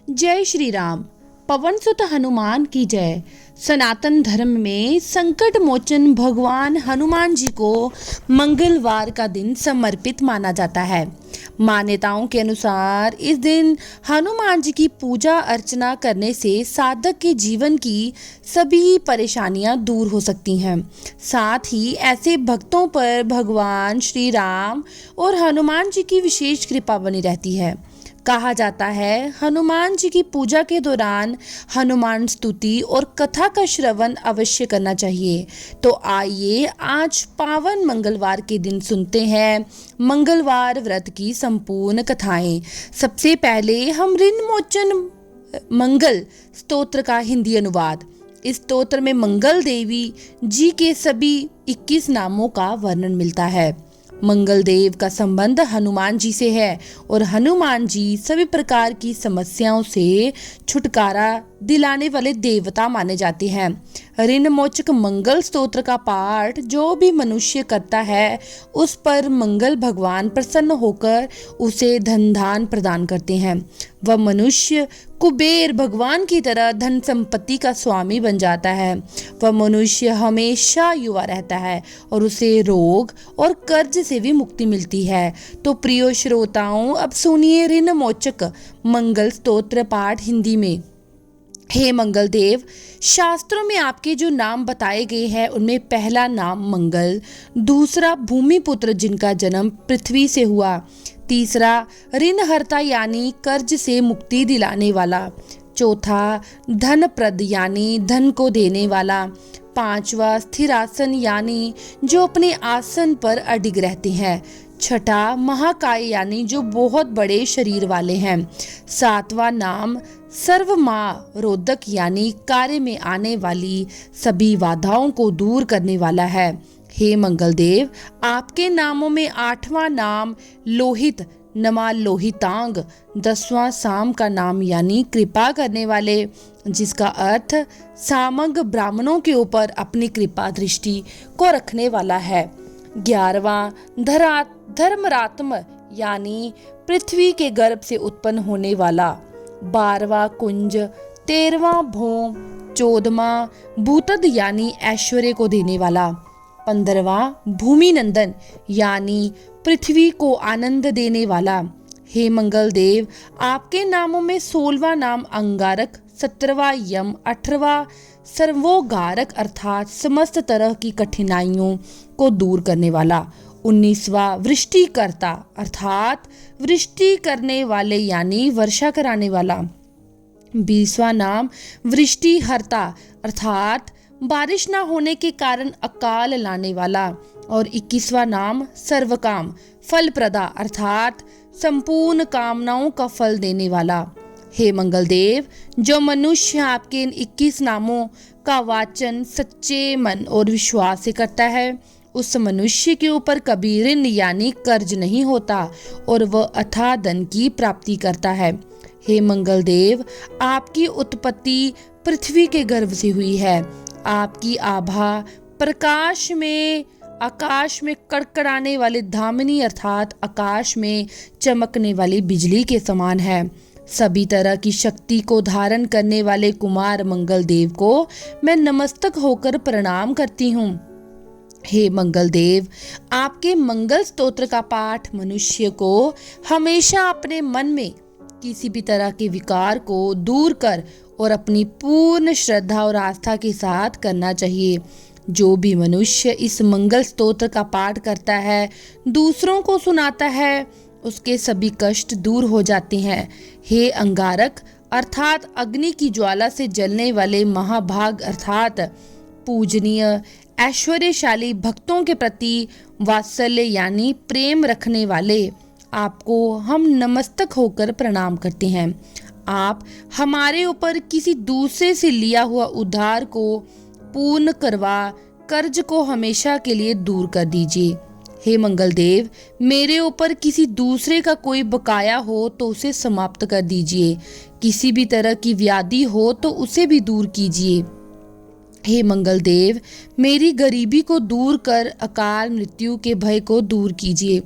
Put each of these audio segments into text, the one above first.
जय श्री राम। पवन सुत हनुमान की जय। सनातन धर्म में संकट मोचन भगवान हनुमान जी को मंगलवार का दिन समर्पित माना जाता है। मान्यताओं के अनुसार इस दिन हनुमान जी की पूजा अर्चना करने से साधक के जीवन की सभी परेशानियां दूर हो सकती हैं। साथ ही ऐसे भक्तों पर भगवान श्री राम और हनुमान जी की विशेष कृपा बनी रहती है। कहा जाता है हनुमान जी की पूजा के दौरान हनुमान स्तुति और कथा का श्रवण अवश्य करना चाहिए। तो आइए आज पावन मंगलवार के दिन सुनते हैं मंगलवार व्रत की संपूर्ण कथाएं। सबसे पहले हम ऋण मोचन मंगल स्तोत्र का हिंदी अनुवाद। इस स्तोत्र में मंगल देवी जी के सभी 21 नामों का वर्णन मिलता है। मंगल देव का संबंध हनुमान जी से है और हनुमान जी सभी प्रकार की समस्याओं से छुटकारा दिलाने वाले देवता माने जाते हैं। ऋण मोचक मंगल स्तोत्र का पाठ जो भी मनुष्य करता है उस पर मंगल भगवान प्रसन्न होकर उसे धन दान प्रदान करते हैं। वह मनुष्य कुबेर भगवान की तरह धन संपत्ति का स्वामी बन जाता है। वह मनुष्य हमेशा युवा रहता है और उसे रोग और कर्ज से भी मुक्ति मिलती है। तो प्रिय श्रोताओं, अब सुनिए ऋण मोचक मंगल स्तोत्र पाठ हिंदी में। हे मंगल देव, शास्त्रों में आपके जो नाम बताए गए हैं उनमें पहला नाम मंगल, दूसरा भूमिपुत्र जिनका जन्म पृथ्वी से हुआ, तीसरा ऋणहर्ता यानी कर्ज से मुक्ति दिलाने वाला, चौथा धनप्रद यानी धन को देने वाला, पांचवा स्थिरासन यानी जो अपने आसन पर अडिग रहते हैं, छठा महाकाय यानी जो बहुत बड़े शरीर वाले हैं, सातवां नाम सर्वमा रोधक यानी कार्य में आने वाली सभी बाधाओं को दूर करने वाला है। हे मंगल देव, आपके नामों में 8वां नाम लोहित नमा लोहितांग, 10वां साम का नाम यानी कृपा करने वाले, जिसका अर्थ सामंग ब्राह्मणों के ऊपर अपनी कृपा दृष्टि को रखने वाला है, 11वां धर्मरात्म यानी पृथ्वी के गर्भ से उत्पन्न होने वाला, 12वां कुंज, 13वां भौम, 14वां भूतद यानी ऐश्वर्य को देने वाला, 15वां भूमि नंदन यानी पृथ्वी को आनंद देने वाला। हे मंगल देव, आपके नामों में 16वां नाम अंगारक, 17वां यम, 18वां सर्वोगारक अर्थात समस्त तरह की कठिनाइयों को दूर करने वाला, 19वां वृष्टिकर्ता अर्थात वृष्टि करने वाले यानी वर्षा कराने वाला, 20वां नाम वृष्टिहर्ता अर्थात बारिश ना होने के कारण अकाल लाने वाला, और 21वां नाम सर्वकाम फलप्रदा अर्थात संपूर्ण कामनाओं का फल देने वाला। हे मंगल देव, जो मनुष्य आपके इन 21 नामों का वाचन सच्चे मन और विश्वास से करता है उस मनुष्य के ऊपर कभी ऋण यानी कर्ज नहीं होता और वह अथाह धन की प्राप्ति करता है। हे मंगल देव, आपकी उत्पत्ति पृथ्वी के गर्भ से हुई है। आपकी आभा प्रकाश में आकाश में कड़कड़ाने वाले धामिनी अर्थात आकाश में चमकने वाली बिजली के समान है। सभी तरह की शक्ति को धारण करने वाले कुमार मंगल देव को मैं नमस्तक होकर प्रणाम करती हूँ। हे मंगल देव, आपके मंगल स्तोत्र का पाठ मनुष्य को हमेशा अपने मन में किसी भी तरह के विकार को दूर कर और अपनी पूर्ण श्रद्धा और आस्था के साथ करना चाहिए। जो भी मनुष्य इस मंगल स्तोत्र का पाठ करता है, दूसरों को सुनाता है, उसके सभी कष्ट दूर हो जाते हैं। हे अंगारक अर्थात अग्नि की ज्वाला से जलने वाले महाभाग अर्थात पूजनीय ऐश्वर्यशाली भक्तों के प्रति वात्सल्य यानी प्रेम रखने वाले, आपको हम नमस्तक होकर प्रणाम करते हैं। आप हमारे ऊपर किसी दूसरे से लिया हुआ उधार को पूर्ण करवा कर्ज को हमेशा के लिए दूर कर दीजिए। हे मंगल देव, मेरे ऊपर किसी दूसरे का कोई बकाया हो तो उसे समाप्त कर दीजिए। किसी भी तरह की व्याधि हो तो उसे भी दूर कीजिए। हे मंगल देव, मेरी गरीबी को दूर कर अकाल मृत्यु के भय को दूर कीजिए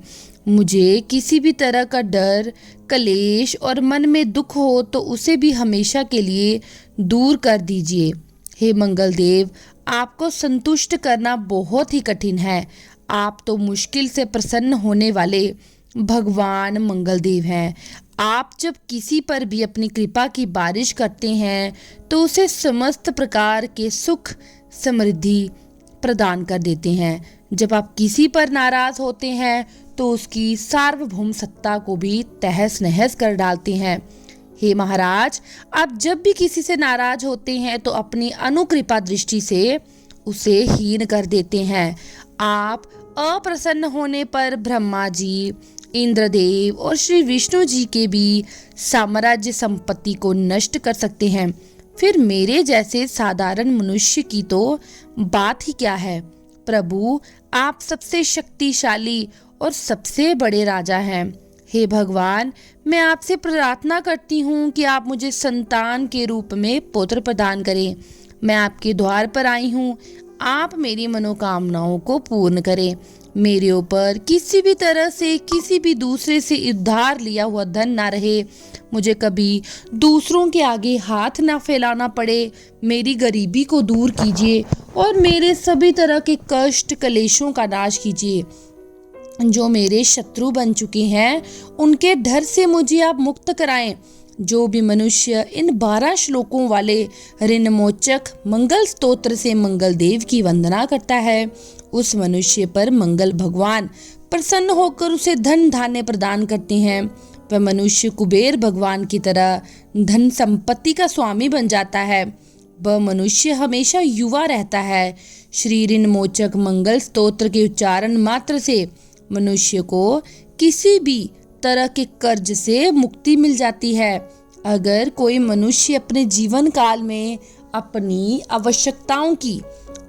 मुझे किसी भी तरह का डर, कलेश और मन में दुख हो तो उसे भी हमेशा के लिए दूर कर दीजिए। हे मंगल देव, आपको संतुष्ट करना बहुत ही कठिन है। आप तो मुश्किल से प्रसन्न होने वाले भगवान मंगल देव हैं। आप जब किसी पर भी अपनी कृपा की बारिश करते हैं तो उसे समस्त प्रकार के सुख समृद्धि प्रदान कर देते हैं। जब आप किसी पर नाराज होते हैं तो उसकी सार्वभौम सत्ता को भी तहस नहस कर डालते हैं। हे महाराज, आप जब भी किसी से नाराज होते हैं तो अपनी अनुकृपा दृष्टि से उसे हीन कर देते हैं। आप अप्रसन्न होने पर ब्रह्मा जी, इंद्रदेव और श्री विष्णु जी के भी साम्राज्य संपत्ति को नष्ट कर सकते हैं। फिर मेरे जैसे साधारण मनुष्य की तो बात ही क्या है। प्रभु, आप सबसे शक्तिशाली और सबसे बड़े राजा हैं। हे भगवान, मैं आपसे प्रार्थना करती हूँ कि आप मुझे संतान के रूप में पुत्र प्रदान करें। मैं आपके द्वार पर आई हूँ, आप मेरी मनोकामनाओं को पूर्ण करें। मेरे ऊपर किसी भी तरह से किसी भी दूसरे से उधार लिया हुआ धन ना रहे। मुझे कभी दूसरों के आगे हाथ ना फैलाना पड़े। मेरी गरीबी को दूर कीजिए और मेरे सभी तरह के कष्ट कलेशों का नाश कीजिए। जो मेरे शत्रु बन चुके हैं उनके डर से मुझे आप मुक्त कराएं। जो भी मनुष्य इन 12 श्लोकों वाले ऋणमोचक मंगल स्तोत्र से मंगल देव की वंदना करता है, उस मनुष्य पर मंगल भगवान प्रसन्न होकर उसे धन धान्य प्रदान करते हैं। वह मनुष्य कुबेर भगवान की तरह धन संपत्ति का स्वामी बन जाता है। वह मनुष्य हमेशा युवा रहता है। श्री ऋणमोचक मंगल स्तोत्र के उच्चारण मात्र से मनुष्य को किसी भी तरह के कर्ज से मुक्ति मिल जाती है। अगर कोई मनुष्य अपने जीवन काल में अपनी आवश्यकताओं की,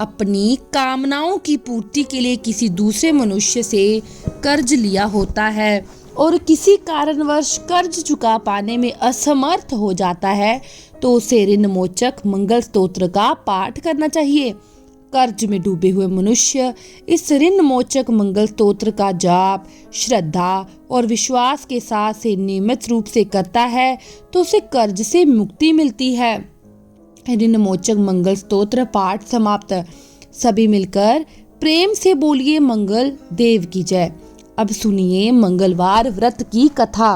अपनी कामनाओं की पूर्ति के लिए किसी दूसरे मनुष्य से कर्ज लिया होता है और किसी कारणवश कर्ज चुका पाने में असमर्थ हो जाता है तो उसे ऋणमोचक मंगल स्तोत्र का पाठ करना चाहिए। कर्ज में डूबे हुए मनुष्य इस ऋणमोचक मंगल स्तोत्र का जाप श्रद्धा और विश्वास के साथ से नियमित रूप से करता है तो उसे कर्ज से मुक्ति मिलती है। ऋणमोचक मंगल स्तोत्र पाठ समाप्त। सभी मिलकर प्रेम से बोलिए मंगल देव की जय। अब सुनिए मंगलवार व्रत की कथा।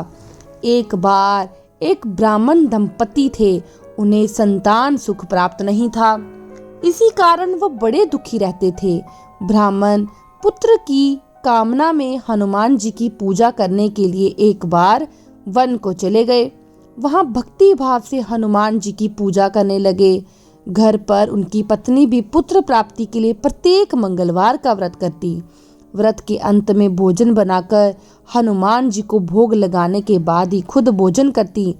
एक बार एक ब्राह्मण दंपति थे। उन्हें संतान सुख प्राप्त नहीं था। इसी कारण वह बड़े दुखी रहते थे। ब्राह्मण पुत्र की कामना में हनुमान जी की पूजा करने के लिए एक बार वन को चले गए। वहां भक्ति भाव से हनुमान जी की पूजा करने लगे। घर पर उनकी पत्नी भी पुत्र प्राप्ति के लिए प्रत्येक मंगलवार का व्रत करती। व्रत के अंत में भोजन बनाकर हनुमान जी को भोग लगाने के बाद ही खुद भोजन करती।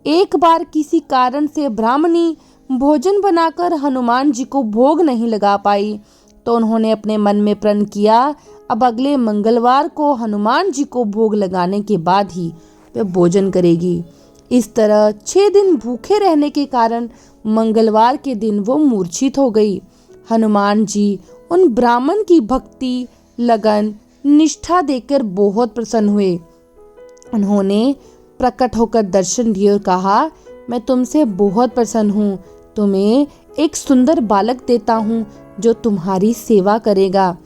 एक बार किसी कारण से ब्राह्मणी भोजन बनाकर हनुमान जी को भोग नहीं लगा पाई तो उन्होंने अपने मन में प्रण किया, अब अगले मंगलवार को हनुमान जी को भोग लगाने के बाद ही वह भोजन करेगी। इस तरह 6 दिन भूखे रहने के कारण मंगलवार के दिन वो मूर्छित हो गई। हनुमान जी उन ब्राह्मण की भक्ति, लगन, निष्ठा देखकर बहुत प्रसन्न हुए। उन्होंने प्रकट होकर दर्शन दिए और कहा, मैं तुमसे बहुत प्रसन्न हूँ। तुम्हें एक सुंदर बालक देता हूँ जो तुम्हारी सेवा करेगा।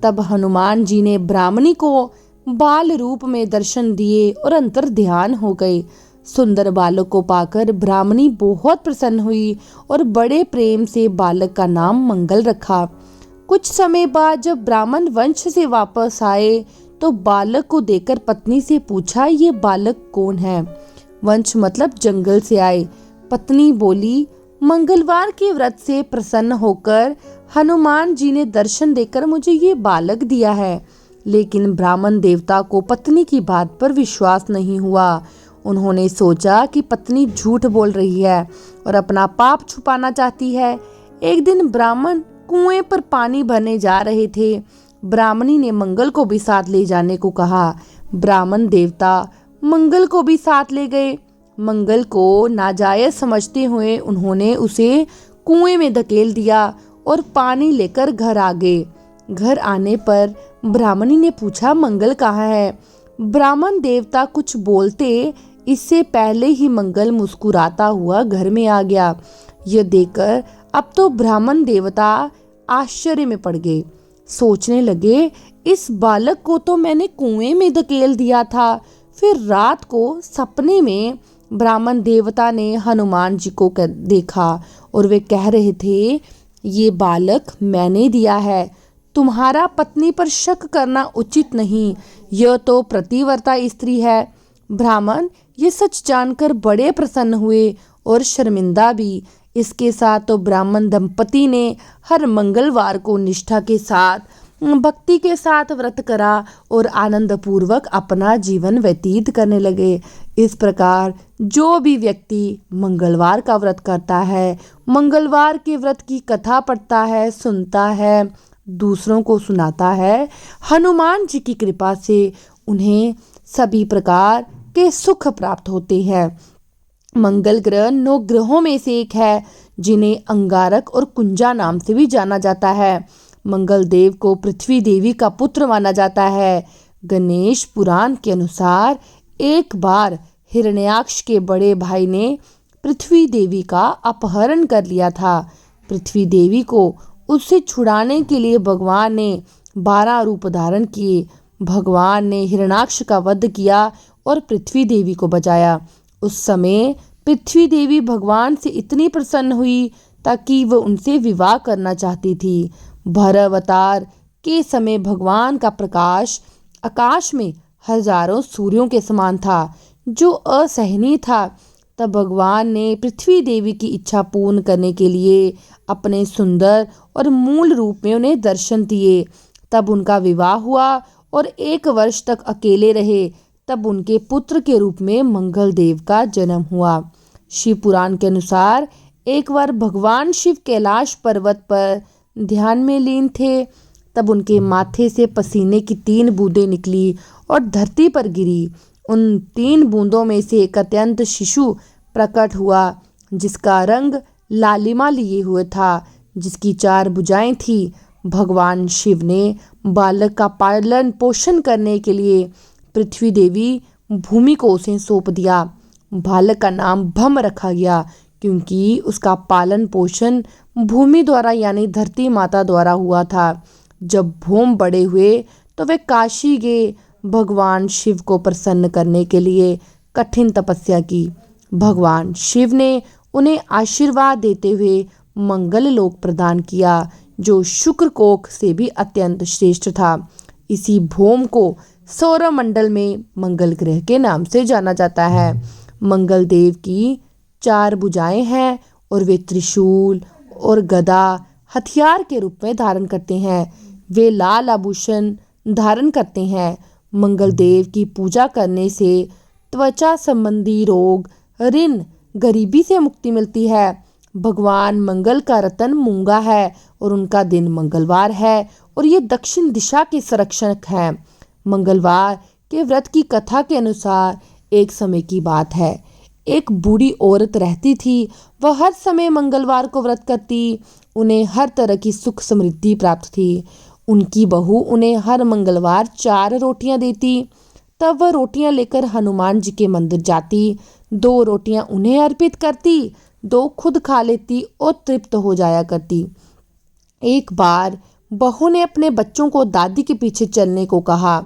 तब हनुमान जी ने ब्राह्मणी को बाल रूप में दर्शन दिए और अंतर ध्यान हो गए। सुंदर बालक को पाकर ब्राह्मणी बहुत प्रसन्न हुई और बड़े प्रेम से बालक का नाम मंगल रखा। कुछ समय बाद जब ब्राह्मण वंश से वापस आए तो बालक को देखकर पत्नी से पूछा, ये बालक कौन है? वंश मतलब जंगल से आए। पत्नी बोली, मंगलवार के व्रत से प्रसन्न होकर हनुमान जी ने दर्शन देकर मुझे ये बालक दिया है। लेकिन ब्राह्मण देवता को पत्नी की बात पर विश्वास नहीं हुआ। उन्होंने सोचा कि पत्नी झूठ बोल रही है और अपना पाप छुपाना चाहती है। एक दिन ब्राह्मण कुएं पर पानी भरने जा रहे थे। ब्राह्मणी ने मंगल को भी साथ ले जाने को कहा। ब्राह्मण देवता मंगल को भी साथ ले गए। मंगल को नाजायज समझते हुए उन्होंने उसे कुएं में धकेल दिया और पानी लेकर घर आ गए। घर आने पर ब्राह्मणी ने पूछा, मंगल कहाँ है? ब्राह्मण देवता कुछ बोलते इससे पहले ही मंगल मुस्कुराता हुआ घर में आ गया। यह देखकर अब तो ब्राह्मण देवता आश्चर्य में पड़ गए। सोचने लगे, इस बालक को तो मैंने कुएं में धकेल दिया था। फिर रात को सपने में ब्राह्मण देवता ने हनुमान जी को देखा और वे कह रहे थे, ये बालक मैंने दिया है। तुम्हारा पत्नी पर शक करना उचित नहीं, यह तो प्रतिव्रता स्त्री है। ब्राह्मण ये सच जानकर बड़े प्रसन्न हुए और शर्मिंदा भी। इसके साथ तो ब्राह्मण दंपति ने हर मंगलवार को निष्ठा के साथ, भक्ति के साथ व्रत करा और आनंद पूर्वक अपना जीवन व्यतीत करने लगे। इस प्रकार जो भी व्यक्ति मंगलवार का व्रत करता है, मंगलवार के व्रत की कथा पढ़ता है, सुनता है, दूसरों को सुनाता है, हनुमान जी की कृपा से उन्हें सभी प्रकार के सुख प्राप्त होते हैं। मंगल ग्रह 9 ग्रहों में से एक है, जिन्हें अंगारक और कुंजा नाम से भी जाना जाता है। मंगल देव को पृथ्वी देवी का पुत्र माना जाता है। गणेश पुराण के अनुसार एक बार हिरण्याक्ष के बड़े भाई ने पृथ्वी देवी का अपहरण कर लिया था। पृथ्वी देवी को उससे छुड़ाने के लिए भगवान ने 12 रूप धारण किए। भगवान ने हिरण्याक्ष का वध किया और पृथ्वी देवी को बचाया। उस समय पृथ्वी देवी भगवान से इतनी प्रसन्न हुई ताकि वह उनसे विवाह करना चाहती थी। भर अवतार के समय भगवान का प्रकाश आकाश में हजारों सूर्यों के समान था, जो असहनीय था। तब भगवान ने पृथ्वी देवी की इच्छा पूर्ण करने के लिए अपने सुंदर और मूल रूप में उन्हें दर्शन दिए। तब उनका विवाह हुआ और 1 वर्ष तक अकेले रहे। तब उनके पुत्र के रूप में मंगल देव का जन्म हुआ। शिव पुराण के अनुसार एक बार भगवान शिव कैलाश पर्वत पर ध्यान में लीन थे। तब उनके माथे से पसीने की 3 बूंदें निकली और धरती पर गिरी। उन 3 बूंदों में से एक अत्यंत शिशु प्रकट हुआ, जिसका रंग लालिमा लिए हुए था, जिसकी 4 भुजाएं थी। भगवान शिव ने बालक का पालन पोषण करने के लिए पृथ्वी देवी भूमि को उसे सौंप दिया। बालक का नाम भम रखा गया, क्योंकि उसका पालन पोषण भूमि द्वारा यानी धरती माता द्वारा हुआ था। जब भूम बड़े हुए तो वे काशी गए। भगवान शिव को प्रसन्न करने के लिए कठिन तपस्या की। भगवान शिव ने उन्हें आशीर्वाद देते हुए मंगल लोक प्रदान किया, जो शुक्र कोख से भी अत्यंत श्रेष्ठ था। इसी भूम को सौरमंडल में मंगल ग्रह के नाम से जाना जाता है। मंगल देव की 4 भुजाएं हैं और वे त्रिशूल और गदा हथियार के रूप में धारण करते हैं। वे लाल आभूषण धारण करते हैं। मंगल देव की पूजा करने से त्वचा संबंधी रोग, ऋण, गरीबी से मुक्ति मिलती है। भगवान मंगल का रतन मूंगा है और उनका दिन मंगलवार है और ये दक्षिण दिशा के संरक्षक हैं। मंगलवार के व्रत की कथा के अनुसार एक समय की बात है, एक बूढ़ी औरत रहती थी। वह हर समय मंगलवार को व्रत करती। उन्हें हर तरह की सुख समृद्धि प्राप्त थी। उनकी बहू उन्हें हर मंगलवार 4 रोटियां देती। तब वह रोटियां लेकर हनुमान जी के मंदिर जाती। 2 रोटियां उन्हें अर्पित करती, 2 खुद खा लेती और तृप्त हो जाया करती। एक बार बहू ने अपने बच्चों को दादी के पीछे चलने को कहा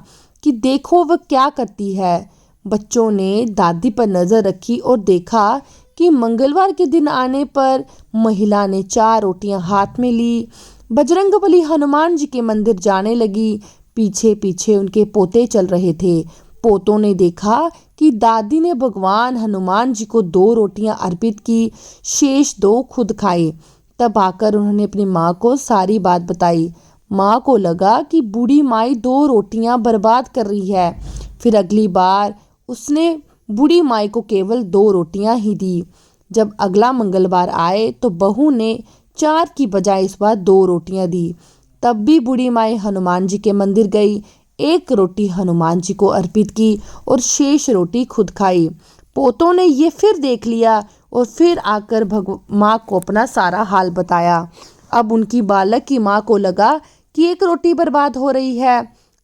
कि देखो वह क्या करती है। बच्चों ने दादी पर नजर रखी और देखा कि मंगलवार के दिन आने पर महिला ने 4 रोटियां हाथ में ली। बजरंगबली हनुमान जी के मंदिर जाने लगी। पीछे पीछे उनके पोते चल रहे थे। पोतों ने देखा कि दादी ने भगवान हनुमान जी को 2 रोटियां अर्पित की, शेष 2 खुद खाए। तब आकर उन्होंने अपनी माँ को सारी बात बताई। माँ को लगा कि बूढ़ी माई 2 रोटियां बर्बाद कर रही है। फिर अगली बार उसने बूढ़ी माई को केवल 2 रोटियां ही दी। जब अगला मंगलवार आए तो बहू ने 4 की बजाय इस बार 2 रोटियां दी। तब भी बूढ़ी माई हनुमान जी के मंदिर गई, 1 रोटी हनुमान जी को अर्पित की और शेष रोटी खुद खाई। पोतों ने ये फिर देख लिया और फिर आकर माँ को अपना सारा हाल बताया। अब उनकी बालक की माँ को लगा कि एक रोटी बर्बाद हो रही है।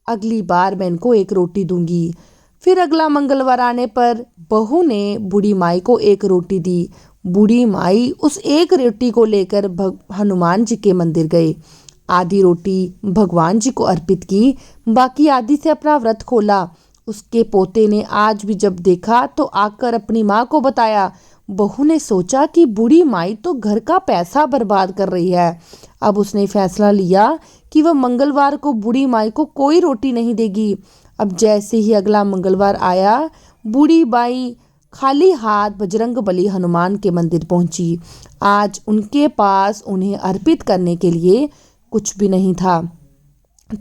अगली बार मैं इनको एक रोटी दूंगी। फिर अगला मंगलवार आने पर बहू ने बूढ़ी माई को एक रोटी दी। बूढ़ी माई उस एक रोटी को लेकर हनुमान जी के मंदिर गए। आधी रोटी भगवान जी को अर्पित की, बाकी आधी से अपना व्रत खोला। उसके पोते ने आज भी जब देखा तो आकर अपनी माँ को बताया। बहू ने सोचा कि बूढ़ी माई तो घर का पैसा बर्बाद कर रही है। अब उसने फैसला लिया कि वह मंगलवार को बूढ़ी माई को कोई रोटी नहीं देगी। अब जैसे ही अगला मंगलवार आया, बूढ़ी माई खाली हाथ बजरंगबली हनुमान के मंदिर पहुंची। आज उनके पास उन्हें अर्पित करने के लिए कुछ भी नहीं था।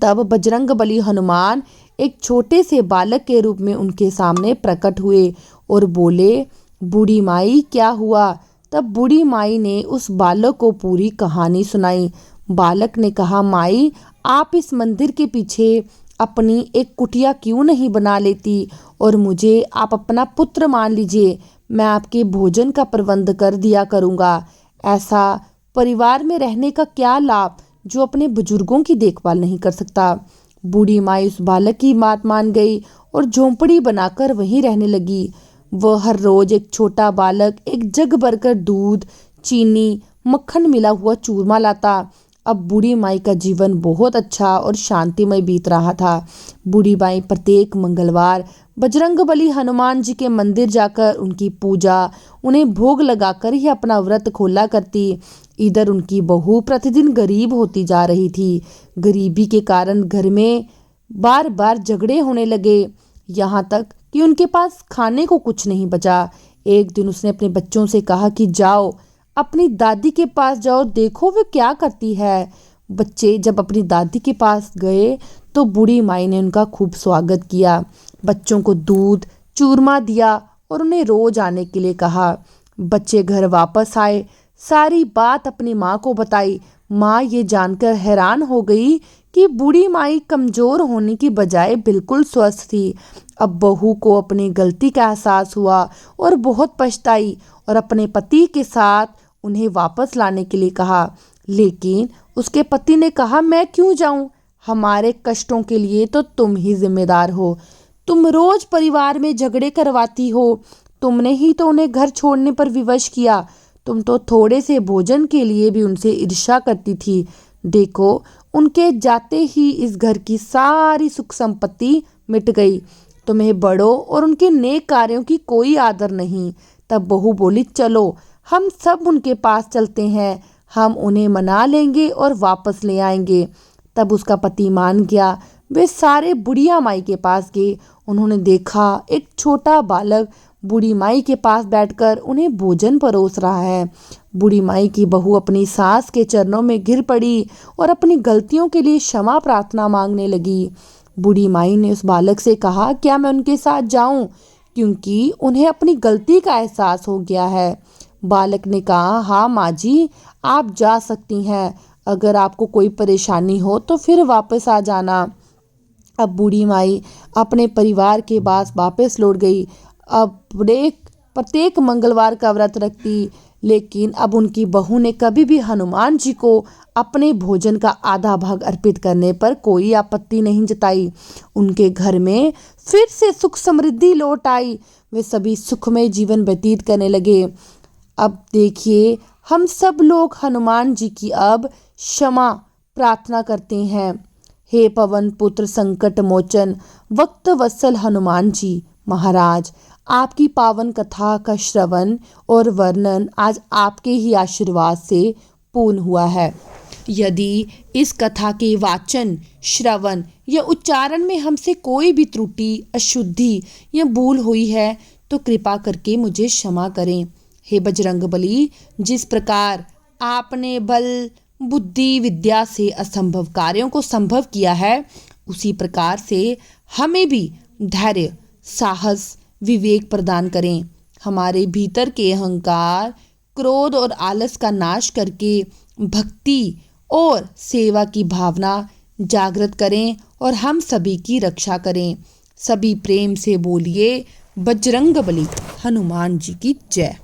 तब बजरंगबली हनुमान एक छोटे से बालक के रूप में उनके सामने प्रकट हुए और बोले, बूढ़ी माई क्या हुआ? तब बूढ़ी माई ने उस बालक को पूरी कहानी सुनाई। बालक ने कहा, माई आप इस मंदिर के पीछे अपनी एक कुटिया क्यों नहीं बना लेती और मुझे आप अपना पुत्र मान लीजिए। मैं आपके भोजन का प्रबंध कर दिया करूँगा। ऐसा परिवार में रहने का क्या लाभ जो अपने बुजुर्गों की देखभाल नहीं कर सकता। बूढ़ी माई उस बालक की बात मान गई और झोंपड़ी बनाकर वहीं रहने लगी। वह हर रोज एक छोटा बालक एक जग भरकर दूध, चीनी, मक्खन मिला हुआ चूरमा लाता। अब बूढ़ी माई का जीवन बहुत अच्छा और शांतिमय बीत रहा था। बूढ़ी माई प्रत्येक मंगलवार बजरंगबली हनुमान जी के मंदिर जाकर उनकी पूजा, उन्हें भोग लगाकर ही अपना व्रत खोला करती। इधर उनकी बहू प्रतिदिन गरीब होती जा रही थी। गरीबी के कारण घर में बार बार झगड़े होने लगे, यहाँ तक कि उनके पास खाने को कुछ नहीं बचा। एक दिन उसने अपने बच्चों से कहा कि जाओ अपनी दादी के पास जाओ, देखो वे क्या करती है। बच्चे जब अपनी दादी के पास गए तो बूढ़ी माई ने उनका खूब स्वागत किया, बच्चों को दूध, चूरमा दिया और उन्हें रोज आने के लिए कहा। बच्चे घर वापस आए, सारी बात अपनी माँ को बताई। माँ ये जानकर हैरान हो गई कि बूढ़ी माई कमजोर होने की बजाय बिल्कुल स्वस्थ थी। अब बहू को अपनी गलती का एहसास हुआ और बहुत पछताई और अपने पति के साथ उन्हें वापस लाने के लिए कहा। लेकिन उसके पति ने कहा, मैं क्यों जाऊं? हमारे कष्टों के लिए तो तुम ही जिम्मेदार हो। तुम रोज परिवार में झगड़े करवाती हो। तुमने ही तो उन्हें घर छोड़ने पर विवश किया। तुम तो थोड़े से भोजन के लिए भी उनसे ईर्ष्या करती थी। देखो, उनके जाते ही इस घर की सारी सुख संपत्ति मिट गई। तुम्हें बड़ों और उनके नेक कार्यों की कोई आदर नहीं। तब बहू बोली, चलो हम सब उनके पास चलते हैं, हम उन्हें मना लेंगे और वापस ले आएंगे। तब उसका पति मान गया। वे सारे बुढ़िया माई के पास गए। उन्होंने देखा एक छोटा बालक बूढ़ी माई के पास बैठकर उन्हें भोजन परोस रहा है। बूढ़ी माई की बहू अपनी सास के चरणों में गिर पड़ी और अपनी गलतियों के लिए क्षमा प्रार्थना मांगने लगी। बूढ़ी माई ने उस बालक से कहा, क्या मैं उनके साथ जाऊं? क्योंकि उन्हें अपनी गलती का एहसास हो गया है। बालक ने कहा, हाँ माँ जी, आप जा सकती हैं। अगर आपको कोई परेशानी हो तो फिर वापस आ जाना। अब बूढ़ी माई अपने परिवार के पास वापस लौट गई। अब प्रत्येक मंगलवार का व्रत रखती, लेकिन अब उनकी बहू ने कभी भी हनुमान जी को अपने भोजन का आधा भाग अर्पित करने पर कोई आपत्ति नहीं जताई। उनके घर में फिर से सुख समृद्धि लौट आई। वे सभी सुखमय जीवन व्यतीत करने लगे। अब देखिए, हम सब लोग हनुमान जी की अब क्षमा प्रार्थना करते हैं। हे पवन पुत्र संकट मोचन वक्त वत्सल हनुमान जी महाराज, आपकी पावन कथा का श्रवण और वर्णन आज आपके ही आशीर्वाद से पूर्ण हुआ है। यदि इस कथा के वाचन, श्रवण या उच्चारण में हमसे कोई भी त्रुटि, अशुद्धि या भूल हुई है तो कृपा करके मुझे क्षमा करें। हे बजरंगबली, जिस प्रकार आपने बल, बुद्धि, विद्या से असंभव कार्यों को संभव किया है, उसी प्रकार से हमें भी धैर्य, साहस, विवेक प्रदान करें। हमारे भीतर के अहंकार, क्रोध और आलस का नाश करके भक्ति और सेवा की भावना जागृत करें और हम सभी की रक्षा करें। सभी प्रेम से बोलिए, बजरंगबली हनुमान जी की जय।